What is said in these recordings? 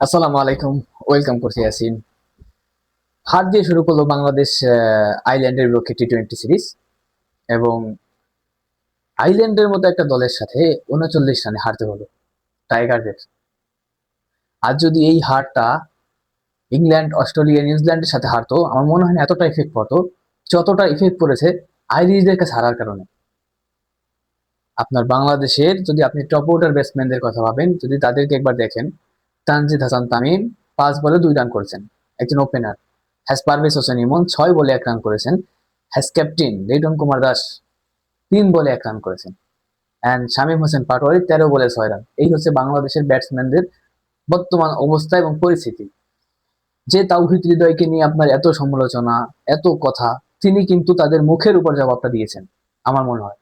আসসালামু আলাইকুম। ওয়েলকাম করছি ইয়াসিন। হার দিয়ে শুরু করলো বাংলাদেশ আইল্যান্ডের বিপক্ষে টি-20 সিরিজ এবং আইল্যান্ডের মতো একটা দলের সাথে ৩৯ রানে হারতে হলো টাইগারদের। আর যদি এই হারটা ইংল্যান্ড, অস্ট্রেলিয়া, নিউজিল্যান্ডের সাথে হারতো, আমার মনে হয় না এতটা ইফেক্ট পড়তো যতটা ইফেক্ট পড়েছে আইরিশদের কাছে হারার কারণে। আপনার বাংলাদেশের যদি আপনি টপ অর্ডার ব্যাটসম্যানদের কথা ভাবেন, যদি তাদেরকে একবার দেখেন, তানজিদ হাসান তামিম ৫ বলে ২ রান করেছেন, একজন ওপেনার। পারভেজ হোসেন ইমন ৬ বলে ১ রান করেছেন। ক্যাপ্টেন লিটন কুমার দাস ৩ বলে ১ রান করেছেন। অ্যান্ড শামীম হোসেন পাটোয়ারি ১৩ বলে ৬ রান। এই হচ্ছে বাংলাদেশের ব্যাটসম্যানদের বর্তমান অবস্থা এবং পরিস্থিতি। যে তাওহিদ হৃদয়কে নিয়ে আপনার এত সমালোচনা, এত কথা, তিনি কিন্তু তাদের মুখের উপর জবাবটা দিয়েছেন আমার মনে হয়।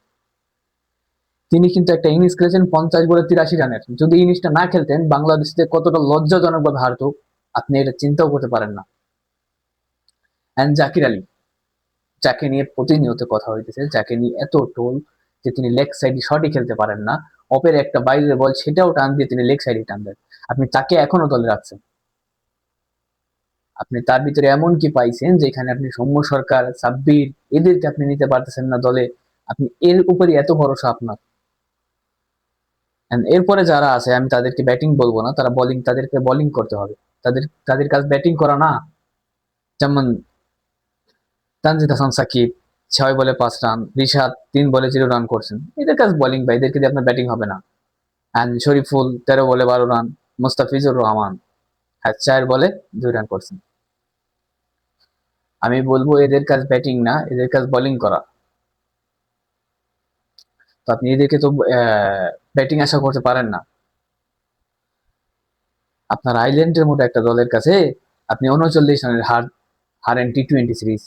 তিনি কিন্তু একটা ইনিংস খেলেছেন ৫০ বলে ৮৩ রানের। যদি ইনিংসটা না খেলতেন, বাংলাদেশে কতটা লজ্জাজনক ভাবে হারতো আপনি এটা চিন্তাও করতে পারেন না। অ্যান্ড জাকির আলী, যাকে নিয়ে প্রতিনিয়ত কথা হইতেছে, যাকে নিয়ে এত টোল যে তিনি লেগ সাইডে শটই খেলতে পারেন না, অপের একটা বাইরের বল সেটাও টান দিয়ে তিনি লেগ সাইডে টান দেন। আপনি তাকে এখনো দলে রাখছেন। আপনি তার ভিতরে এমন কি পাইছেন যেখানে আপনি সৌম্য সরকার, সাব্বির, এদেরকে আপনি নিতে পারতেছেন না দলে? আপনি এর উপরে এত ভরসা আপনার? And এরপরে যারা আছে আমি তাদেরকে ব্যাটিং বলবো না, তারা বোলিং, তাদেরকে বোলিং করতে হবে। তাদের তাদের কাজ ব্যাটিং করা না। যেমন তানজিদ হাসান সাকিব ৬ বলে ৫ রান, রিশাদ ৩ বলে ০ রান করছেন, এদের কাজ বোলিং, বা এদেরকে দিয়ে আপনার ব্যাটিং হবে না। অ্যান্ড শরীফুল ১৩ বলে ১২ রান, মুস্তাফিজুর রহমান ৪ বলে ২ রান করছেন। আমি বলবো এদের কাজ ব্যাটিং না, এদের কাজ বোলিং করা। তো আপনি এদেরকে তো ব্যাটিং আশা করতে পারেন না। আপনার আইল্যান্ডের মতো একটা দলের কাছে আপনি ৩৯ রানের হারেন টি-20 সিরিজ।